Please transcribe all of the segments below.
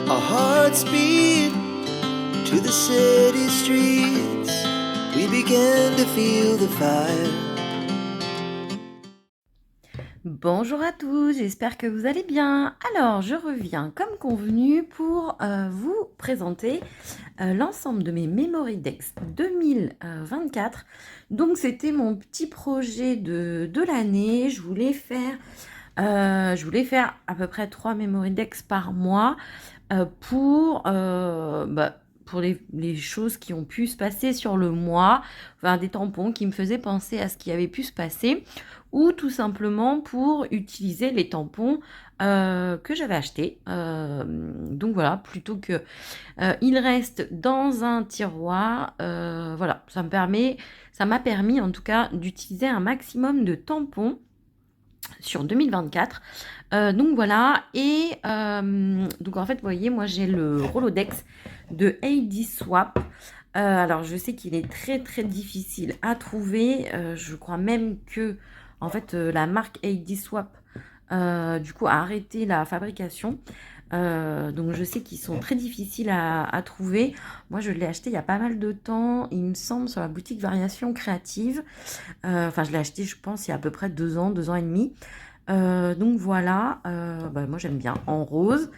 Our hearts beat to the city streets. We began to feel the fire. Bonjour à tous, j'espère que vous allez bien. Alors, je reviens comme convenu pour vous présenter l'ensemble de mes Memory Decks 2024. Donc, c'était mon petit projet de l'année. Je voulais faire à peu près 3 Memory Decks par mois pour les choses qui ont pu se passer sur le mois, enfin des tampons qui me faisaient penser à ce qui avait pu se passer, ou tout simplement pour utiliser les tampons que j'avais achetés. Donc voilà, plutôt que ils restent dans un tiroir, voilà, ça m'a permis en tout cas d'utiliser un maximum de tampons sur 2024. Donc voilà, et donc en fait, vous voyez, moi j'ai le Rolodex de AD Swap. Alors je sais qu'il est très très difficile à trouver. Je crois même que en fait la marque AD Swap du coup a arrêté la fabrication. Donc je sais qu'ils sont très difficiles à trouver. Moi je l'ai acheté il y a pas mal de temps, il me semble, sur la boutique Variation Créative. Enfin je l'ai acheté, je pense, il y a à peu près 2 ans et demi. Donc voilà, moi j'aime bien en rose.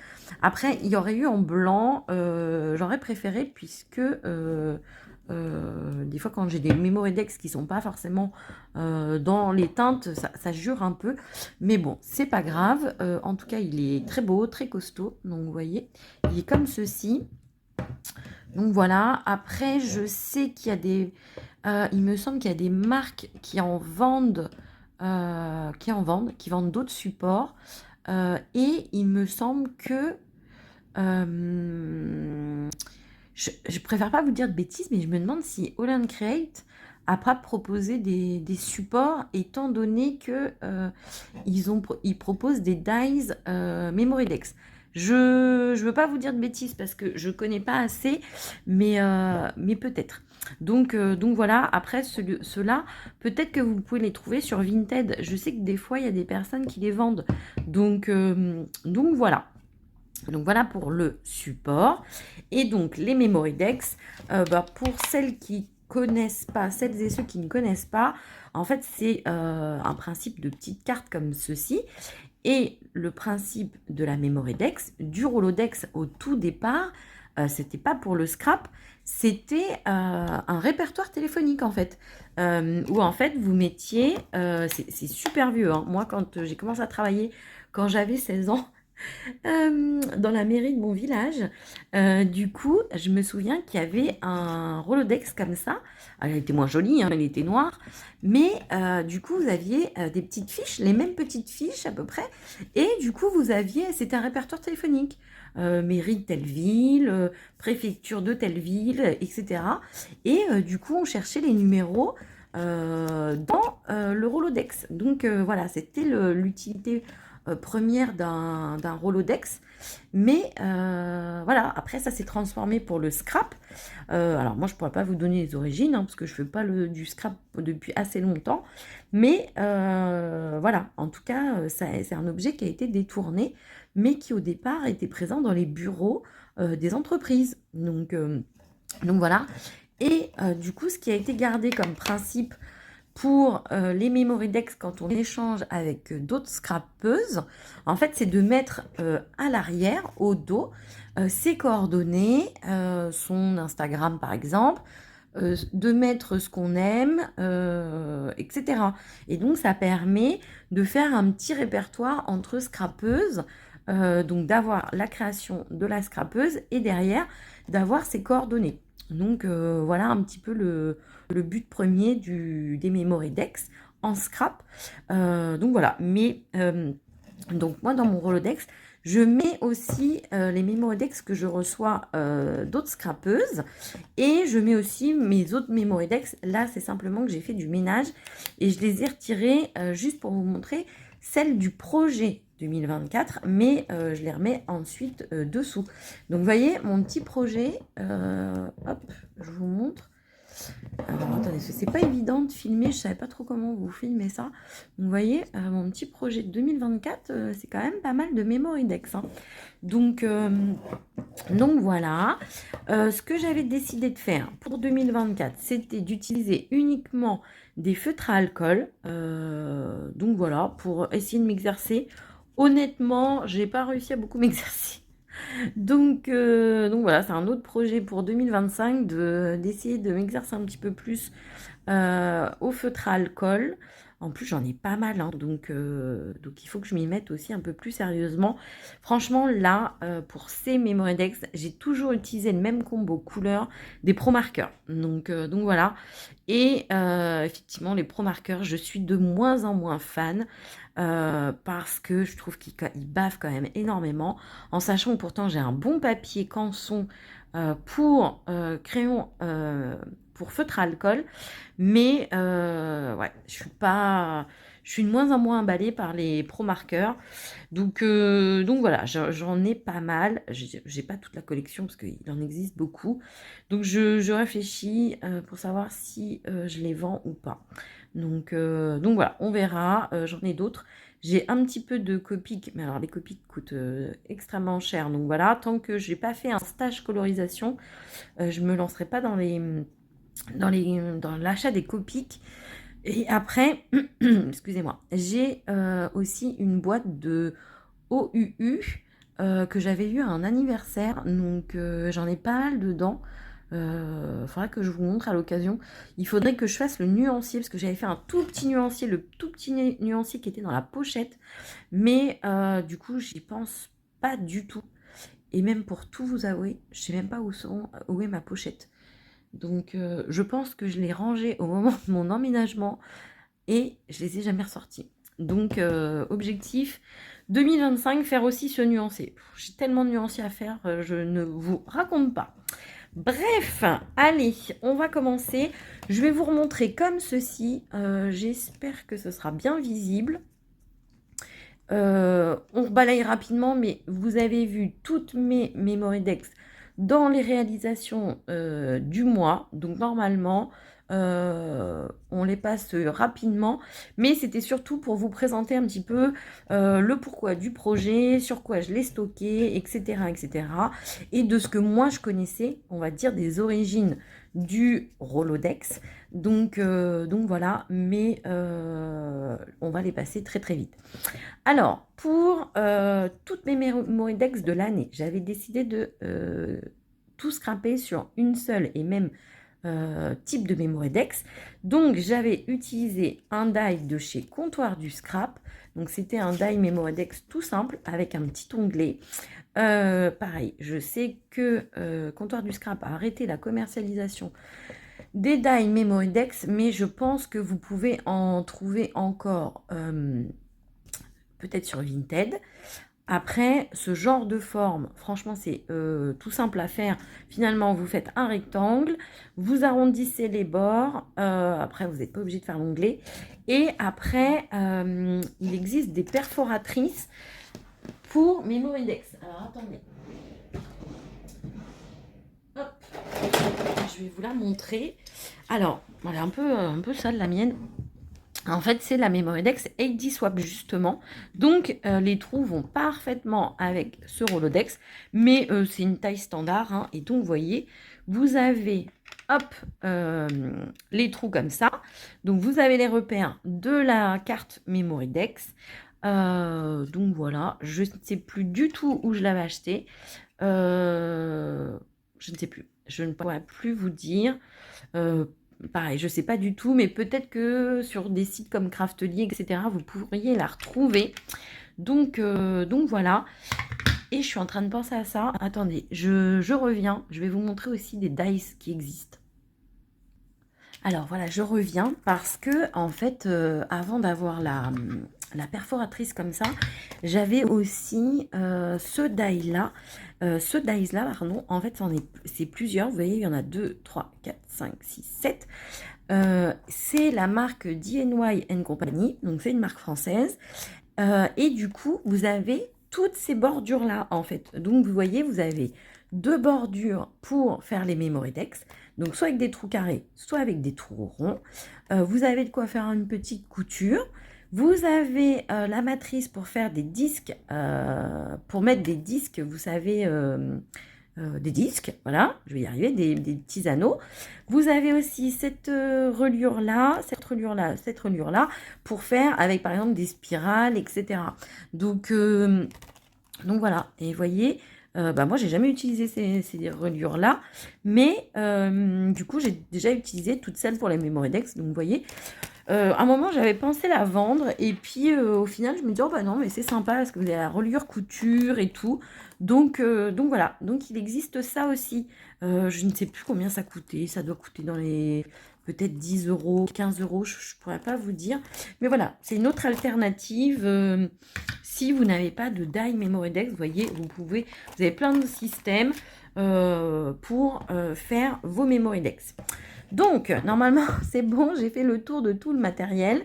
Après, il y aurait eu en blanc, j'aurais préféré, puisque des fois quand j'ai des Memory Decks qui sont pas forcément dans les teintes, ça jure un peu. Mais bon, c'est pas grave. En tout cas, il est très beau, très costaud. Donc vous voyez, il est comme ceci. Donc voilà, après je sais qu'il y a il me semble qu'il y a des marques qui en vendent, qui vendent d'autres supports. Et il me semble que, je préfère pas vous dire de bêtises, mais je me demande si All Create a pas proposé des supports, étant donné que ils proposent des dies Memory Decks. Je veux pas vous dire de bêtises parce que je connais pas assez, mais peut-être. Donc voilà, après ceux-là, peut-être que vous pouvez les trouver sur Vinted. Je sais que des fois, il y a des personnes qui les vendent. Donc voilà. Donc voilà pour le support. Et donc les Memory Decks, pour celles qui connaissent pas, celles et ceux qui ne connaissent pas, en fait c'est un principe de petites cartes comme ceci. Et le principe de la Memory Decks, du Rolodex au tout départ, c'était pas pour le scrap, c'était un répertoire téléphonique en fait, où en fait vous mettiez, c'est super vieux, hein. Moi quand j'ai commencé à travailler, quand j'avais 16 ans, dans la mairie de mon village. Du coup, je me souviens qu'il y avait un Rolodex comme ça. Alors, elle était moins jolie, hein, elle était noire. Mais du coup, vous aviez des petites fiches, les mêmes petites fiches à peu près. Et du coup, c'était un répertoire téléphonique. Mairie de telle ville, préfecture de telle ville, etc. Et du coup, on cherchait les numéros dans le Rolodex. Donc voilà, c'était l'utilité première d'un Rolodex. Mais voilà, après ça s'est transformé pour le scrap. Alors moi je pourrais pas vous donner les origines, hein, parce que je fais pas du scrap depuis assez longtemps. Mais voilà, en tout cas, c'est un objet qui a été détourné, mais qui au départ était présent dans les bureaux des entreprises. Donc voilà. Et du coup, ce qui a été gardé comme principe pour les Memory Decks quand on échange avec d'autres scrapeuses, en fait, c'est de mettre à l'arrière, au dos, ses coordonnées, son Instagram par exemple, de mettre ce qu'on aime, etc. Et donc, ça permet de faire un petit répertoire entre scrapeuses, donc d'avoir la création de la scrapeuse et derrière, d'avoir ses coordonnées. Donc, voilà un petit peu le but premier des Memory Decks en scrap. Donc voilà, mais donc moi dans mon Rolodex, je mets aussi les Memory Decks que je reçois d'autres scrapeuses, et je mets aussi mes autres Memory Decks. Là, c'est simplement que j'ai fait du ménage et je les ai retirés juste pour vous montrer celles du projet 2024, mais je les remets ensuite dessous. Donc vous voyez mon petit projet, hop, je vous montre. Alors, attendez, c'est pas évident de filmer, je savais pas trop comment vous filmez ça. Donc, vous voyez, mon petit projet de 2024, c'est quand même pas mal de memory decks, hein. Donc voilà. Ce que j'avais décidé de faire pour 2024, c'était d'utiliser uniquement des feutres à alcool. Donc voilà, pour essayer de m'exercer. Honnêtement, j'ai pas réussi à beaucoup m'exercer. Donc voilà, c'est un autre projet pour 2025 d'essayer de m'exercer un petit peu plus au feutre à alcool. En plus, j'en ai pas mal, hein, donc il faut que je m'y mette aussi un peu plus sérieusement. Franchement, là, pour ces Memory-Dex, j'ai toujours utilisé le même combo couleur des Pro Markers. Donc voilà. Et effectivement, les Pro Markers, je suis de moins en moins fan parce que je trouve qu'ils bavent quand même énormément. En sachant que pourtant, j'ai un bon papier Canson pour crayon pour feutre à alcool. Mais ouais, je suis de moins en moins emballée par les Pro Markers. Donc voilà, j'en ai pas mal. J'ai pas toute la collection parce qu'il en existe beaucoup. Donc je réfléchis pour savoir si je les vends ou pas. Donc voilà, on verra. J'en ai d'autres. J'ai un petit peu de Copic, mais alors les Copic coûtent extrêmement cher. Donc voilà, tant que j'ai pas fait un stage colorisation, je me lancerai pas dans l'achat des Copic. Et après, excusez-moi, j'ai aussi une boîte de OUU que j'avais eu à un anniversaire. Donc j'en ai pas mal dedans. Faudra que je vous montre à l'occasion. Il faudrait que je fasse le nuancier parce que j'avais fait un tout petit nuancier, le tout petit nuancier qui était dans la pochette. Mais du coup, j'y pense pas du tout. Et même pour tout vous avouer, je sais même pas où est ma pochette. Donc je pense que je l'ai rangée au moment de mon emménagement et je les ai jamais ressortis. Donc objectif 2025, faire aussi ce nuancier. J'ai tellement de nuanciers à faire, je ne vous raconte pas. Bref, allez, on va commencer. Je vais vous remontrer comme ceci. J'espère que ce sera bien visible. On balaye rapidement, mais vous avez vu toutes mes Memory Decks dans les réalisations du mois. Donc normalement, on les passe rapidement. Mais c'était surtout pour vous présenter un petit peu le pourquoi du projet, sur quoi je l'ai stocké, etc., etc. Et de ce que moi je connaissais, on va dire, des origines du Rolodex. Donc voilà, mais on va les passer très très vite. Alors, pour toutes mes Memory Decks de l'année, j'avais décidé de tout scraper sur une seule et même type de Memory Decks. Donc, j'avais utilisé un die de chez Comptoir du Scrap. Donc, c'était un die Memory Decks tout simple avec un petit onglet. Pareil, je sais que Comptoir du Scrap a arrêté la commercialisation des die Memory Decks, mais je pense que vous pouvez en trouver encore peut-être sur Vinted. Après, ce genre de forme, franchement, c'est tout simple à faire. Finalement, vous faites un rectangle, vous arrondissez les bords. Après, vous n'êtes pas obligé de faire l'onglet. Et après, il existe des perforatrices pour Memory Decks. Alors, attendez. Hop. Je vais vous la montrer. Alors, elle est un peu sale, la mienne. En fait, c'est la Memory Decks 80 Swap justement. Donc, les trous vont parfaitement avec ce Rolodex. Mais c'est une taille standard. Hein, et donc, vous voyez, vous avez, hop, les trous comme ça. Donc, vous avez les repères de la carte Memory Decks. Donc, voilà. Je ne sais plus du tout où je l'avais acheté. Je ne sais plus. Je ne pourrais plus vous dire. Pareil, je ne sais pas du tout, mais peut-être que sur des sites comme Craftly, etc., vous pourriez la retrouver. Donc voilà. Et je suis en train de penser à ça. Attendez, je reviens. Je vais vous montrer aussi des dice qui existent. Alors voilà, je reviens parce que, en fait, avant d'avoir la perforatrice comme ça, j'avais aussi ce die-là. Ce dice-là, pardon, en fait, c'est plusieurs. Vous voyez, il y en a 2, 3, 4, 5, 6, 7. C'est la marque DNY & Company, donc c'est une marque française. Et du coup, vous avez toutes ces bordures-là, en fait. Donc, vous voyez, vous avez 2 bordures pour faire les Memory Decks. Donc soit avec des trous carrés, soit avec des trous ronds. Vous avez de quoi faire une petite couture. Vous avez la matrice pour faire des disques, pour mettre des disques, vous savez, des disques, voilà, je vais y arriver, des petits anneaux. Vous avez aussi cette reliure-là, cette reliure-là, pour faire avec par exemple des spirales, etc. Donc voilà, et vous voyez, moi j'ai jamais utilisé ces reliures-là, mais du coup j'ai déjà utilisé toutes celles pour les Memory-Dex, donc vous voyez. À un moment, j'avais pensé la vendre et puis au final, je me dis, oh bah non, mais c'est sympa parce que vous avez la reliure couture et tout. Donc voilà, donc il existe ça aussi. Je ne sais plus combien ça coûtait, ça doit coûter dans les peut-être 10 euros, 15 euros, je ne pourrais pas vous dire. Mais voilà, c'est une autre alternative. Si vous n'avez pas de die Memory-Dex, vous voyez, vous avez plein de systèmes pour faire vos Memory-Dex. Donc, normalement, c'est bon, j'ai fait le tour de tout le matériel.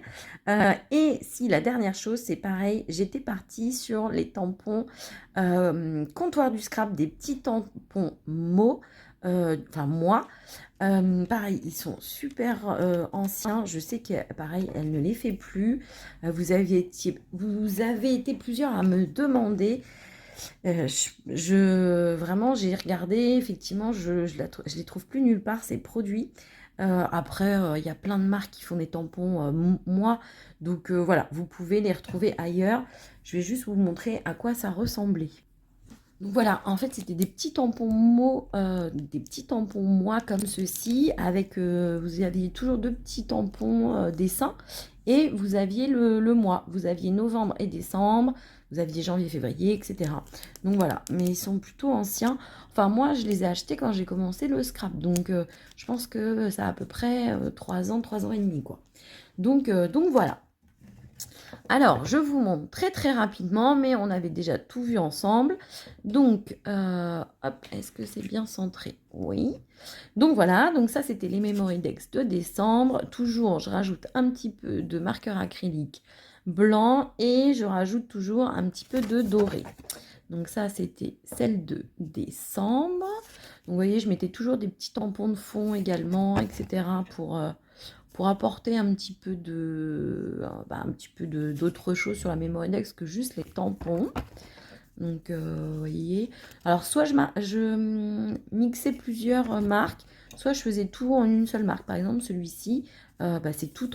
Et si la dernière chose, c'est pareil, j'étais partie sur les tampons comptoir du scrap, des petits tampons moi. Pareil, ils sont super anciens. Je sais que, pareil, elle ne les fait plus. Vous avez été plusieurs à me demander. Vraiment, j'ai regardé, effectivement, je les trouve plus nulle part, ces produits. Après, il y a plein de marques qui font des tampons moi, donc voilà, vous pouvez les retrouver ailleurs. Je vais juste vous montrer à quoi ça ressemblait. Donc voilà, en fait, c'était des petits tampons moi comme ceci, avec vous aviez toujours deux petits tampons dessins, et vous aviez le mois, vous aviez novembre et décembre, vous aviez janvier, février, etc. Donc voilà, mais ils sont plutôt anciens. Enfin, moi, je les ai achetés quand j'ai commencé le scrap, donc je pense que ça a à peu près 3 ans et demi, quoi. Donc voilà. Alors, je vous montre très très rapidement, mais on avait déjà tout vu ensemble. Donc, hop, est-ce que c'est bien centré? Oui. Donc voilà, donc ça c'était les Memory-Dex de décembre. Toujours, je rajoute un petit peu de marqueur acrylique blanc et je rajoute toujours un petit peu de doré. Donc ça c'était celle de décembre. Donc vous voyez, je mettais toujours des petits tampons de fond également, etc. pour apporter un petit peu d'autre chose sur la Memory-Dex que juste les tampons. Donc, vous voyez. Alors, soit je mixais plusieurs marques, soit je faisais tout en une seule marque. Par exemple, celui-ci, c'est tous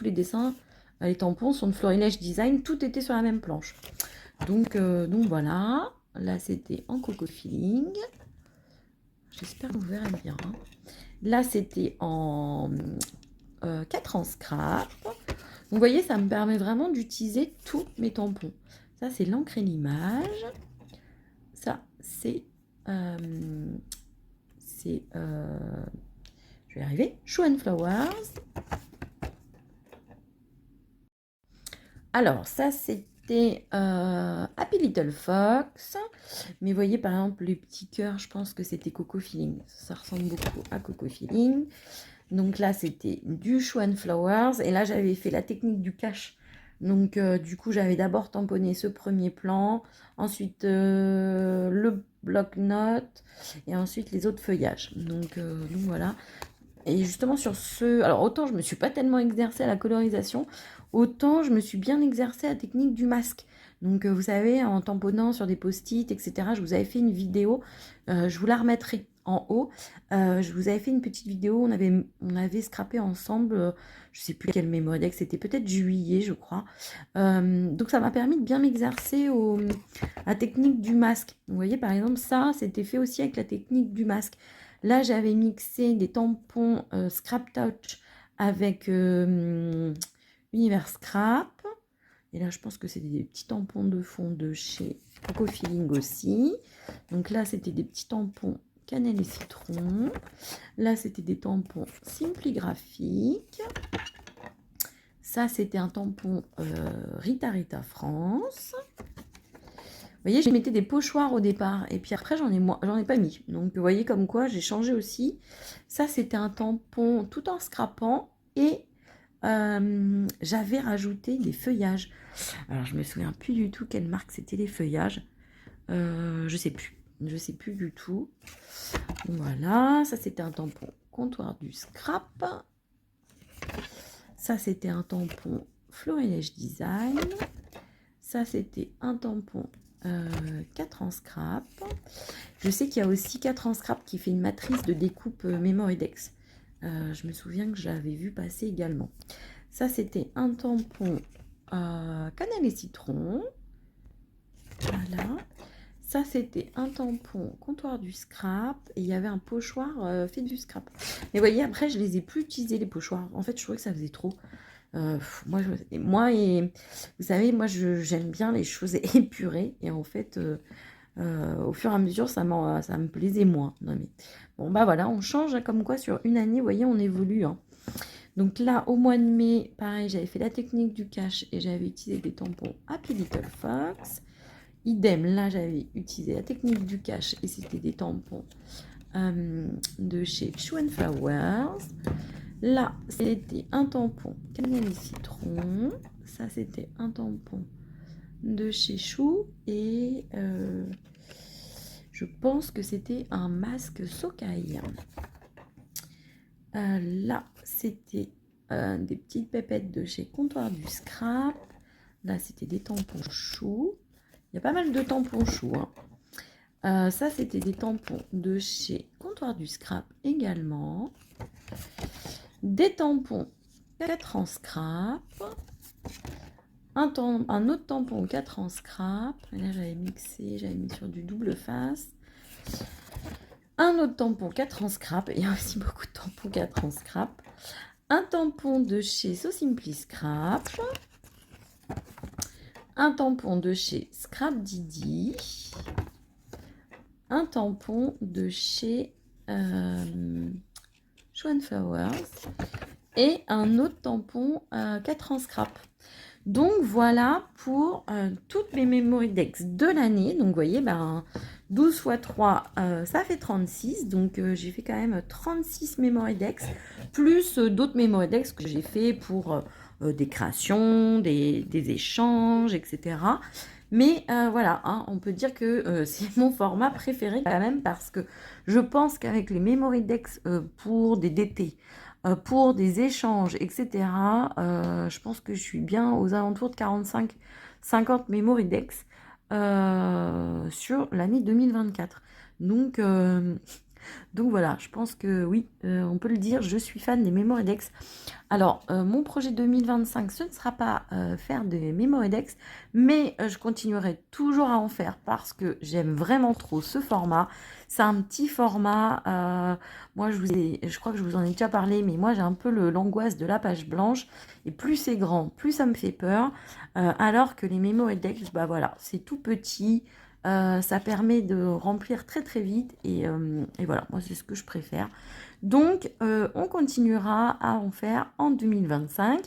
les dessins, les tampons sont de Florilège Design, tout était sur la même planche. Donc voilà. Là, c'était en Coco Feeling. J'espère que vous verrez bien. Là, c'était en 4 en scrap. Vous voyez, ça me permet vraiment d'utiliser tous mes tampons. Ça, c'est l'encre et l'image. Ça, c'est... je vais y arriver. Show and Flowers. Alors, ça, c'était Happy Little Fox. Mais vous voyez, par exemple, les petits cœurs, je pense que c'était Coco Feeling. Ça ressemble beaucoup à Coco Feeling. Donc là, c'était du Show and Flowers. Et là, j'avais fait la technique du cache. Donc, du coup, j'avais d'abord tamponné ce premier plan. Ensuite, le bloc-notes. Et ensuite, les autres feuillages. Donc voilà. Et justement, sur ce... Alors, autant je ne me suis pas tellement exercée à la colorisation, autant je me suis bien exercée à la technique du masque. Donc, vous savez, en tamponnant sur des post-it, etc., je vous avais fait une vidéo. Je vous la remettrai en haut. Je vous avais fait une petite vidéo. On avait scrappé ensemble, je ne sais plus quel Memory-Dex, c'était peut-être juillet, je crois. Donc, ça m'a permis de bien m'exercer à la technique du masque. Vous voyez, par exemple, ça, c'était fait aussi avec la technique du masque. Là, j'avais mixé des tampons Scrap Touch avec Univers Scrap. Et là, je pense que c'était des petits tampons de fond de chez Coco Feeling aussi. Donc là, c'était des petits tampons cannelle et citron. Là, c'était des tampons Simply Graphique. Ça, c'était un tampon Rita Rita France. Vous voyez, je mettais des pochoirs au départ. Et puis après, j'en ai pas mis. Donc, vous voyez comme quoi, j'ai changé aussi. Ça, c'était un tampon tout en scrapant. Et j'avais rajouté des feuillages. Alors, je me souviens plus du tout quelle marque c'était les feuillages. Je sais plus. Je sais plus du tout. Voilà, ça c'était un tampon comptoir du scrap. Ça, c'était un tampon Florilège Design. Ça, c'était un tampon 4 en scrap. Je sais qu'il y a aussi 4 en scrap qui fait une matrice de découpe Memorydex. Je me souviens que j'avais vu passer également. Ça, c'était un tampon cannelle et citron. Voilà. Ça, c'était un tampon comptoir du scrap. Et il y avait un pochoir fait du scrap. Mais vous voyez, après, je les ai plus utilisés, les pochoirs. En fait, je trouvais que ça faisait trop. Moi, vous savez, moi, j'aime bien les choses épurées. Et en fait, au fur et à mesure, ça me plaisait moins. Non, mais bon, bah voilà, on change hein, comme quoi sur une année, vous voyez, on évolue. Hein. Donc là, au mois de mai, pareil, j'avais fait la technique du cache et j'avais utilisé des tampons Happy Little Fox. Idem, là, j'avais utilisé la technique du cache et c'était des tampons de chez Shoe & Flowers. Là, c'était un tampon cannelle et citron. Ça, c'était un tampon de chez Chou. Et je pense que c'était un masque Sokai. Là, c'était des petites pépettes de chez Comptoir du Scrap. Là, c'était des tampons Chou. Il y a pas mal de tampons Chou. Hein. Ça, c'était des tampons de chez Comptoir du Scrap également. Des tampons 4 en scrap. Un autre tampon 4 en scrap. Et là, j'avais mixé, j'avais mis sur du double face. Un autre tampon 4 en scrap. Il y a aussi beaucoup de tampons 4 en scrap. Un tampon de chez So Simply Scrap. Un tampon de chez Scrap Didi. Un tampon de chez Shoe & Flowers. Et un autre tampon 4 en scrap. Donc voilà pour toutes mes Memorydex de l'année. Donc vous voyez, 12 x 3, ça fait 36. Donc j'ai fait quand même 36 Memorydex, plus d'autres Memorydex que j'ai fait pour des créations, des échanges, etc. Mais voilà, hein, on peut dire que c'est mon format préféré quand même parce que je pense qu'avec les Memorydex pour des DT, pour des échanges, etc., je pense que je suis bien aux alentours de 45-50 Memorydex sur l'année 2024. Donc voilà, je pense que oui, on peut le dire, je suis fan des Memorydex. Alors, mon projet 2025, ce ne sera pas faire des Memorydex, mais je continuerai toujours à en faire parce que j'aime vraiment trop ce format. C'est un petit format, moi je crois que je vous en ai déjà parlé, mais moi j'ai un peu l'angoisse de la page blanche, et plus c'est grand, plus ça me fait peur, alors que les Memorydex, voilà, c'est tout petit, ça permet de remplir très très vite, et voilà, moi c'est ce que je préfère. Donc, on continuera à en faire en 2025.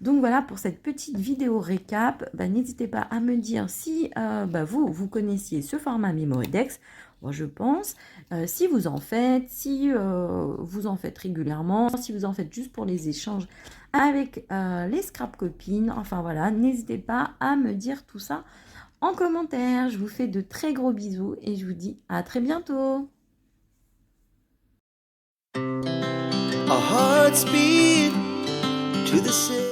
Donc voilà pour cette petite vidéo récap. N'hésitez pas à me dire si vous connaissiez ce format Memorydex. Moi, je pense. Si vous en faites, si vous en faites régulièrement, si vous en faites juste pour les échanges avec les scrap copines. Enfin voilà, n'hésitez pas à me dire tout ça en commentaire. Je vous fais de très gros bisous et je vous dis à très bientôt. Our hearts beat to the city.